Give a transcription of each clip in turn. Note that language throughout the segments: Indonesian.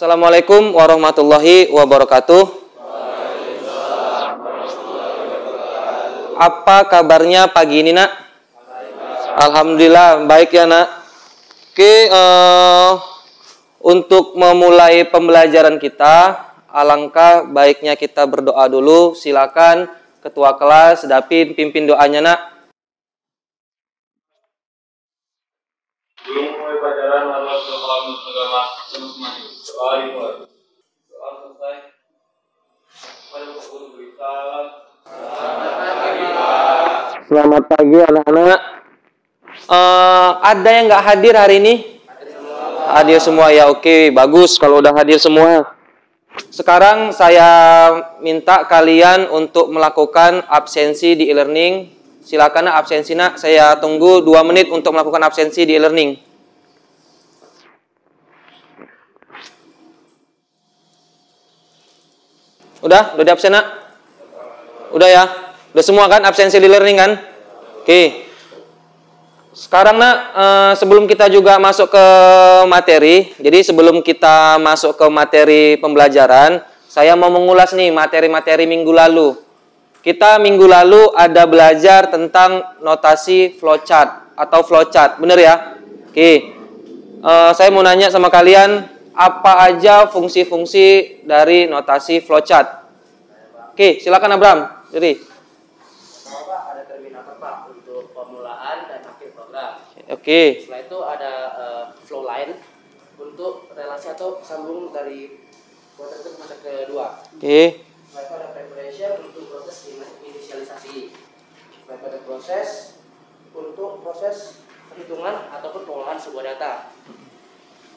Assalamualaikum warahmatullahi wabarakatuh. Apa kabarnya pagi ini, Nak? Alhamdulillah, baik ya, Nak. Oke, untuk memulai pembelajaran kita, alangkah baiknya kita berdoa dulu. Silakan Ketua kelas, Dapin, pimpin doanya, Nak. Belum mulai pelajaran harus paham agama teman-teman. Soal dimulai. Soal selesai. Pada guru berita. Selamat pagi anak-anak. Ada yang nggak hadir hari ini? Hadir semua ya, oke, bagus kalau udah hadir semua. Sekarang saya minta kalian untuk melakukan absensi di e-learning. Silakan absensi, Nak. Saya tunggu 2 menit untuk melakukan absensi di e-learning. Udah di absen, Nak? Udah ya? Udah semua kan absensi di e-learning kan? Oke. Sekarang, Nak, sebelum kita juga masuk ke materi, jadi sebelum kita masuk ke materi pembelajaran, saya mau mengulas nih materi-materi minggu lalu. Kita minggu lalu ada belajar tentang notasi flowchart atau flowchart, bener ya? Oke, saya mau nanya sama kalian, apa aja fungsi-fungsi dari notasi flowchart? Oke, silakan Abram. Jadi, ada terminator Pak untuk permulaan dan akhir program. oke. Setelah itu ada flow line untuk relasi atau sambung dari proses ke proses kedua. Oke. Setelah itu ada preparation untuk proses inisialisasi. Setelah itu ada proses untuk proses perhitungan ataupun pengolahan sebuah data.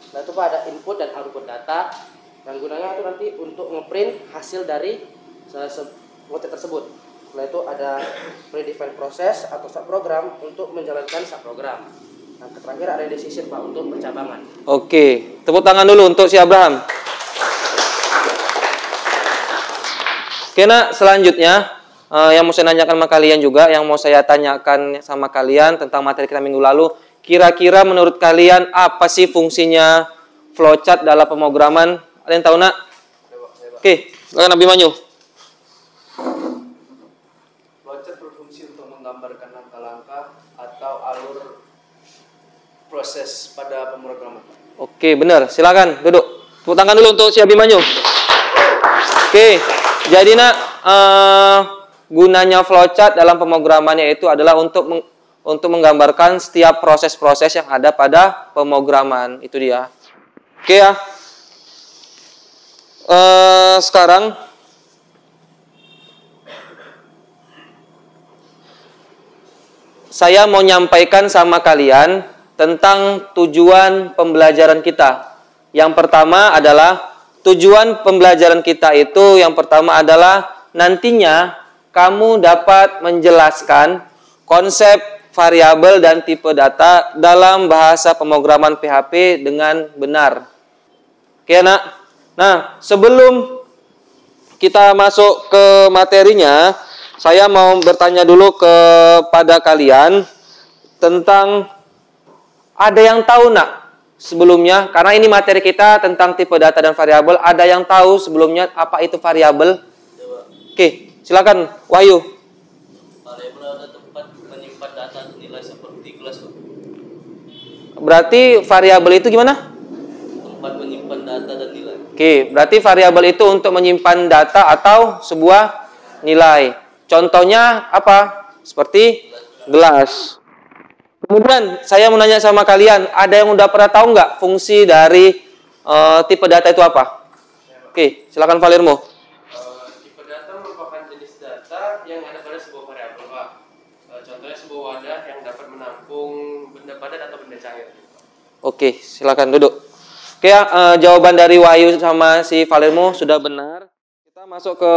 Setelah itu Pak ada input dan output data. Dan gunanya itu nanti untuk ngeprint hasil dari konten tersebut. Setelah itu ada predefined proses atau subprogram untuk menjalankan subprogram. Dan terakhir ada decision Pak untuk pencabangan. Oke, tepuk tangan dulu untuk si Abraham. Oke, Nak, selanjutnya yang mau saya nanyakan sama kalian juga, yang mau saya tanyakan sama kalian tentang materi kita minggu lalu, kira-kira menurut kalian apa sih fungsinya flowchart dalam pemrograman? Ada yang tahu, Nak? Oke, silakan Abimanyu. Flowchart berfungsi untuk menggambarkan langkah-langkah atau alur proses pada pemrograman. Oke, benar. Silakan duduk. Tepuk tangan dulu untuk si Abimanyu. Oke, jadi, Nak, gunanya flowchart dalam pemrogramannya itu adalah untuk menggambarkan setiap proses-proses yang ada pada pemrograman. Itu dia. Oke ya. Sekarang saya mau nyampaikan sama kalian tentang tujuan pembelajaran kita. Yang pertama adalah tujuan pembelajaran kita itu yang pertama adalah nantinya kamu dapat menjelaskan konsep variabel dan tipe data dalam bahasa pemrograman PHP dengan benar. Oke, Nak? Nah, sebelum kita masuk ke materinya, saya mau bertanya dulu kepada kalian tentang, ada yang tahu, Nak, sebelumnya, karena ini materi kita tentang tipe data dan variabel, ada yang tahu sebelumnya apa itu variabel? Oke, silakan Wahyu. Variabel ada tempat menyimpan data atau nilai seperti kelas. Berarti variabel itu gimana? Tempat menyimpan data dan nilai. Oke, berarti variabel itu untuk menyimpan data atau sebuah nilai. Contohnya apa? Seperti gelas. Kemudian saya mau nanya sama kalian, ada yang udah pernah tahu nggak fungsi dari tipe data itu apa? Oke, silakan Valirmo. Tipe data merupakan jenis data yang ada pada sebuah variabel Pak. Contohnya sebuah wadah yang dapat menampung benda padat atau benda cair. Oke, silakan duduk. Oke ya, jawaban dari Wahyu sama si Valirmo sudah benar. Kita masuk ke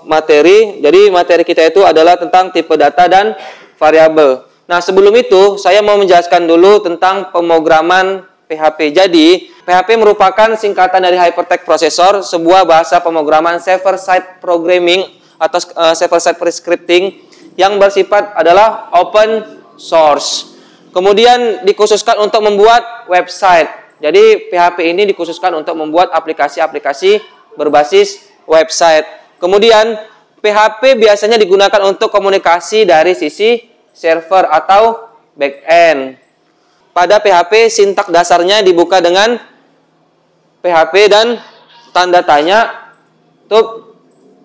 materi. Jadi materi kita itu adalah tentang tipe data dan variabel. Nah, sebelum itu saya mau menjelaskan dulu tentang pemrograman PHP. Jadi, PHP merupakan singkatan dari Hypertext Processor, sebuah bahasa pemrograman server-side programming atau server-side scripting yang bersifat adalah open source. Kemudian dikhususkan untuk membuat website. Jadi PHP ini dikhususkan untuk membuat aplikasi-aplikasi berbasis website. Kemudian PHP biasanya digunakan untuk komunikasi dari sisi server atau backend. Pada PHP sintak dasarnya dibuka dengan PHP dan tanda tanya tuh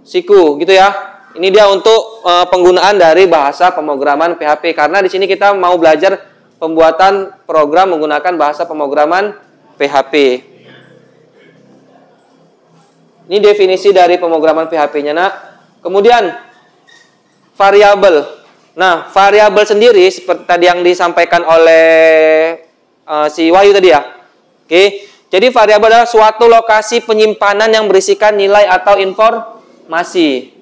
siku gitu ya. Ini dia untuk penggunaan dari bahasa pemrograman PHP, karena di sini kita mau belajar pembuatan program menggunakan bahasa pemrograman PHP. Ini definisi dari pemrograman PHP-nya, Nak. Kemudian variabel. Nah, variabel sendiri seperti tadi yang disampaikan oleh si Wahyu tadi ya. Oke. Jadi variabel adalah suatu lokasi penyimpanan yang berisikan nilai atau informasi.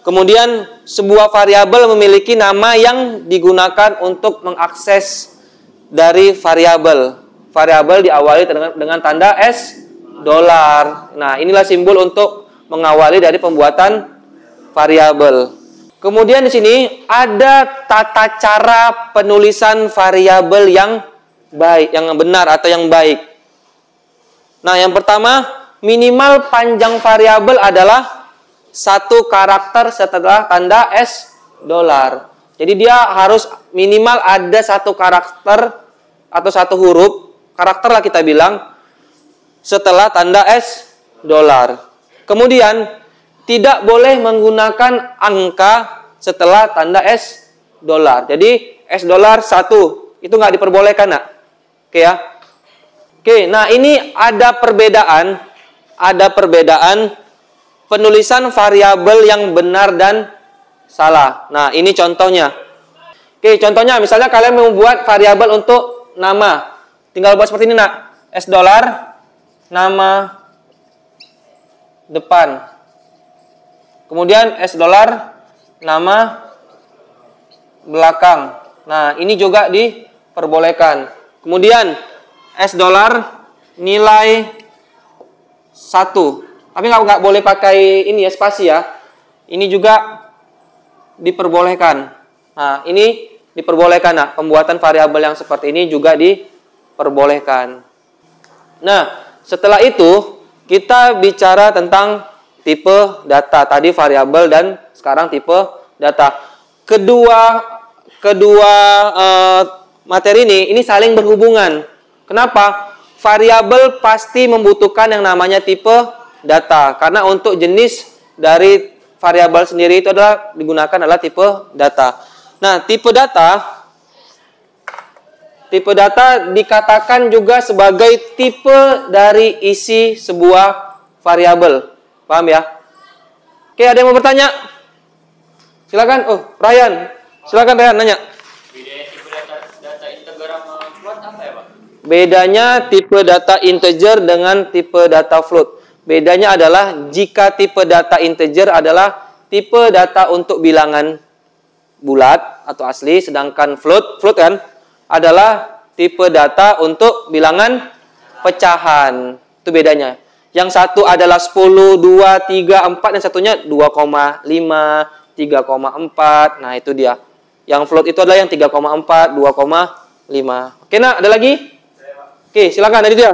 Kemudian sebuah variabel memiliki nama yang digunakan untuk mengakses dari variabel. Variabel diawali dengan tanda $. Nah, inilah simbol untuk mengawali dari pembuatan variabel. Kemudian di sini ada tata cara penulisan variabel yang baik, yang benar atau yang baik. Nah, yang pertama, minimal panjang variabel adalah 1 karakter setelah tanda $. Jadi dia harus minimal ada 1 karakter atau 1 huruf, karakter lah kita bilang, setelah tanda $. Kemudian tidak boleh menggunakan angka setelah tanda $. Jadi $1 itu nggak diperbolehkan, Nak. Oke ya. Oke, nah ini ada perbedaan penulisan variabel yang benar dan salah. Nah, ini contohnya. Oke, contohnya misalnya kalian membuat variabel untuk nama. Tinggal buat seperti ini, Nak. $, nama depan. Kemudian $, nama belakang. Nah, ini juga diperbolehkan. Kemudian $, nilai 1. Tapi nggak boleh pakai ini ya, spasi ya. Ini juga diperbolehkan. Nah, ini diperbolehkan. Nah, pembuatan variabel yang seperti ini juga diperbolehkan. Nah, setelah itu kita bicara tentang tipe data. Tadi variabel dan sekarang tipe data. Kedua materi ini saling berhubungan. Kenapa? Variabel pasti membutuhkan yang namanya tipe data, karena untuk jenis dari variabel sendiri itu digunakan adalah tipe data. Nah, tipe data dikatakan juga sebagai tipe dari isi sebuah variabel. Paham ya? Oke, ada yang mau bertanya? Silakan. Oh, Ryan. Silakan Ryan nanya. Bedanya tipe data integer sama float apa ya, Pak? Bedanya tipe data integer dengan tipe data float. Bedanya adalah jika tipe data integer adalah tipe data untuk bilangan bulat atau asli, sedangkan float kan adalah tipe data untuk bilangan pecahan. Itu bedanya. Yang satu adalah 10, 2, 3, 4, yang satunya 2,5, 3,4. Nah, itu dia. Yang float itu adalah yang 3,4, 2,5. Oke, nah, ada lagi? Oke, silakan, tadi dia.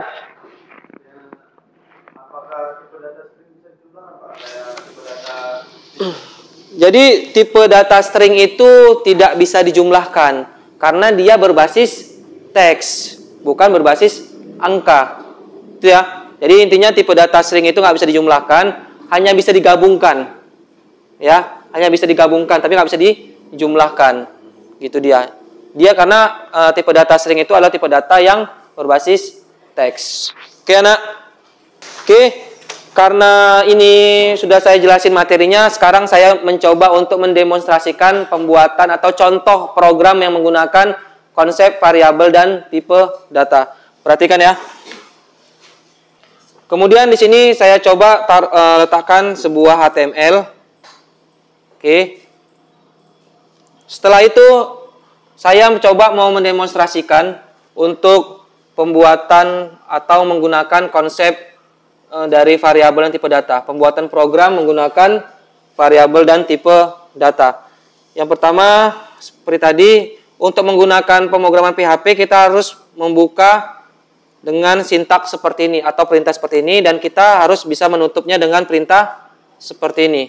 Jadi tipe data string itu tidak bisa dijumlahkan karena dia berbasis teks, bukan berbasis angka. Itu ya. Jadi intinya tipe data string itu nggak bisa dijumlahkan, hanya bisa digabungkan. Ya, hanya bisa digabungkan tapi nggak bisa dijumlahkan. Gitu dia. Dia karena tipe data string itu adalah tipe data yang berbasis teks. Oke, Anak. Oke. Karena ini sudah saya jelasin materinya, sekarang saya mencoba untuk mendemonstrasikan pembuatan atau contoh program yang menggunakan konsep variabel dan tipe data. Perhatikan ya. Kemudian di sini saya coba letakkan sebuah HTML. Oke. Setelah itu saya mencoba mau mendemonstrasikan untuk pembuatan atau menggunakan konsep dari variabel dan tipe data. Pembuatan program menggunakan variabel dan tipe data. Yang pertama, seperti tadi, untuk menggunakan pemrograman PHP kita harus membuka dengan sintaks seperti ini atau perintah seperti ini, dan kita harus bisa menutupnya dengan perintah seperti ini.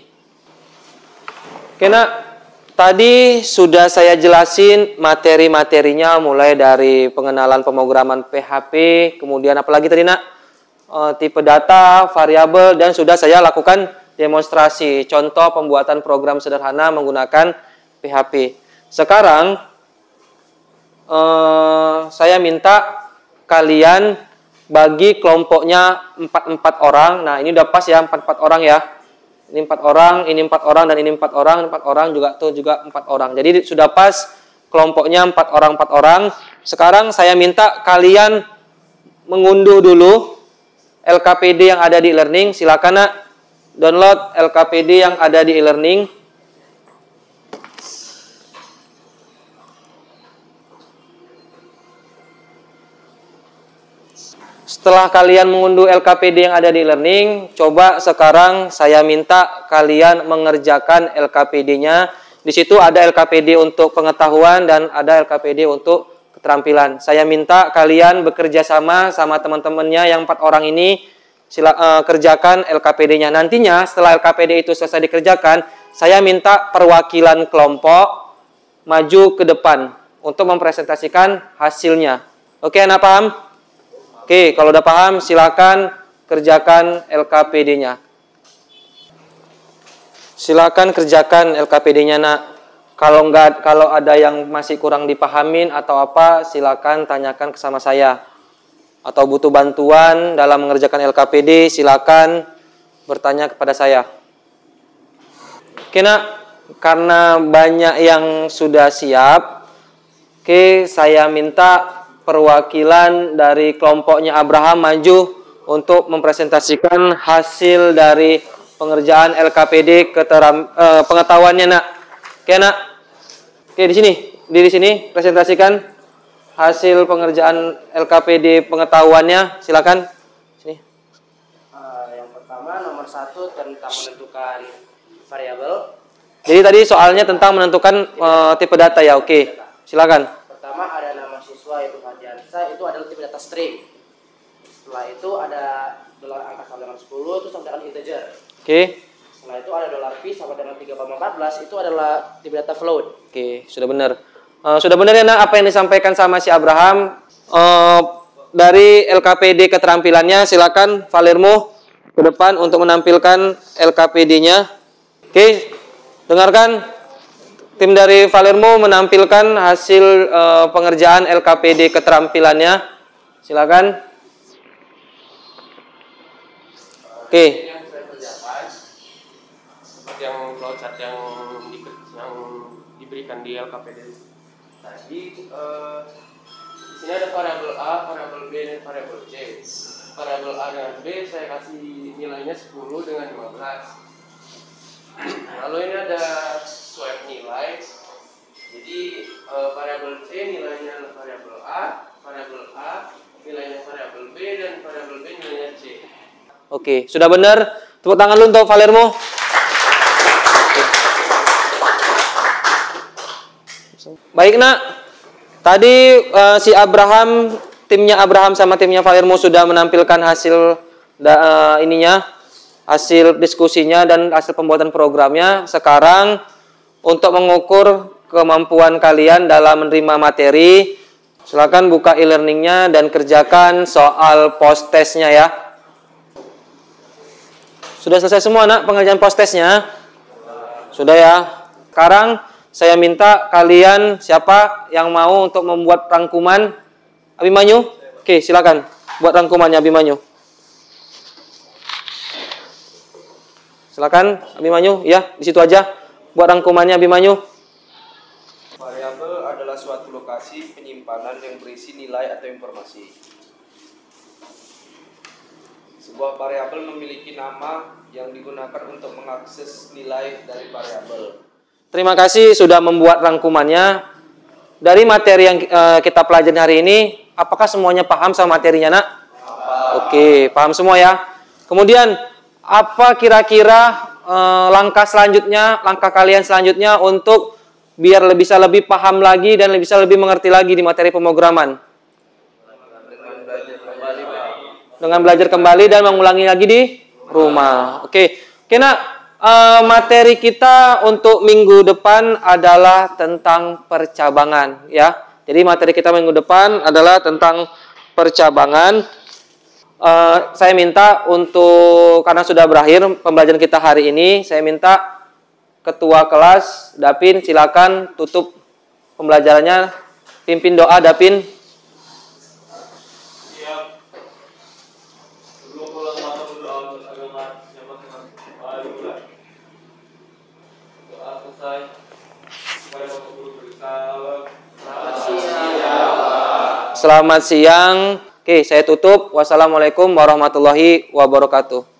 Oke nak, tadi sudah saya jelasin materi-materinya mulai dari pengenalan pemrograman PHP, kemudian apalagi tadi nak, tipe data, variabel, dan sudah saya lakukan demonstrasi contoh pembuatan program sederhana menggunakan PHP. Sekarang saya minta kalian bagi kelompoknya 4 orang. Nah, ini udah pas ya, 4 orang ya. Ini 4 orang, ini 4 orang, dan ini 4 orang, 4 orang juga tuh juga 4 orang. Jadi sudah pas kelompoknya 4 orang, 4 orang. Sekarang saya minta kalian mengunduh dulu LKPD yang ada di e-learning. Silakan nak, download LKPD yang ada di e-learning. Setelah kalian mengunduh LKPD yang ada di e-learning, coba sekarang saya minta kalian mengerjakan LKPD-nya. Di situ ada LKPD untuk pengetahuan dan ada LKPD untuk keterampilan. Saya minta kalian bekerja sama teman-temannya yang 4 orang ini, kerjakan LKPD-nya. Nantinya setelah LKPD itu selesai dikerjakan, saya minta perwakilan kelompok maju ke depan untuk mempresentasikan hasilnya. Oke, anak paham? Oke, kalau udah paham silakan kerjakan LKPD-nya. Silakan kerjakan LKPD-nya nak. Kalau ada yang masih kurang dipahamin atau apa, silakan tanyakan ke sama saya. Atau butuh bantuan dalam mengerjakan LKPD, silakan bertanya kepada saya. Oke nak, karena banyak yang sudah siap, oke, saya minta perwakilan dari kelompoknya Abraham maju untuk mempresentasikan hasil dari pengerjaan LKPD pengetahuannya nak. Oke nak. Oke, di sini presentasikan hasil pengerjaan LKPD pengetahuannya. Silakan. Sini. Yang pertama nomor 1 tentang menentukan variabel. Jadi tadi soalnya tentang menentukan tipe data ya. Oke. Silakan. Pertama ada nama siswa yaitu Fadiansa, itu adalah tipe data string. Setelah itu ada angka sama dengan 10 itu sama dengan integer. Oke. Setelah itu ada $p sama dengan 3,14 itu adalah tipe data float. Oke, sudah benar. Sudah benar ya nak apa yang disampaikan sama si Abraham. Dari LKPD keterampilannya silakan Valermo ke depan untuk menampilkan LKPD-nya. Oke, dengarkan. Tim dari Valermo menampilkan hasil pengerjaan LKPD keterampilannya. Silakan. Oke. Yang saya kerjakan seperti yang flowchart yang diberikan di LKPD tadi. Di sini ada variabel A, variabel B, dan variabel C. Variabel A dengan B saya kasih nilainya 10 dengan 15. Lalu ini ada swipe nilai. Jadi variabel C nilainya adalah variabel A nilainya variabel B, dan variabel B nilainya C. Oke, sudah benar. Tepuk tangan dulu untuk Valermo. Baik nak. Tadi si Abraham, timnya Abraham sama timnya Valermo sudah menampilkan hasil hasil diskusinya dan hasil pembuatan programnya. Sekarang untuk mengukur kemampuan kalian dalam menerima materi, silakan buka e-learningnya dan kerjakan soal post testnya ya. Sudah selesai semua nak pengerjaan post testnya? Sudah ya. Sekarang saya minta kalian siapa yang mau untuk membuat rangkuman. Abimanyu? Oke, silakan buat rangkumannya Abimanyu. Silakan Abimanyu, ya di situ aja buat rangkumannya Abimanyu. Variabel adalah suatu lokasi penyimpanan yang berisi nilai atau informasi. Sebuah variabel memiliki nama yang digunakan untuk mengakses nilai dari variabel. Terima kasih sudah membuat rangkumannya. Dari materi yang kita pelajari hari ini, apakah semuanya paham sama materinya nak? Oke, paham semua ya. Kemudian apa kira-kira langkah kalian selanjutnya untuk biar bisa lebih paham lagi dan bisa lebih mengerti lagi di materi pemrograman? dengan belajar kembali dan mengulangi lagi di rumah. Oke, nak, materi kita untuk minggu depan adalah tentang percabangan, ya. Jadi materi kita minggu depan adalah tentang percabangan. Saya minta untuk, karena sudah berakhir pembelajaran kita hari ini, saya minta ketua kelas Dapin silakan tutup pembelajarannya, pimpin doa Dapin. Selamat siang. Oke, saya tutup. Wassalamualaikum warahmatullahi wabarakatuh.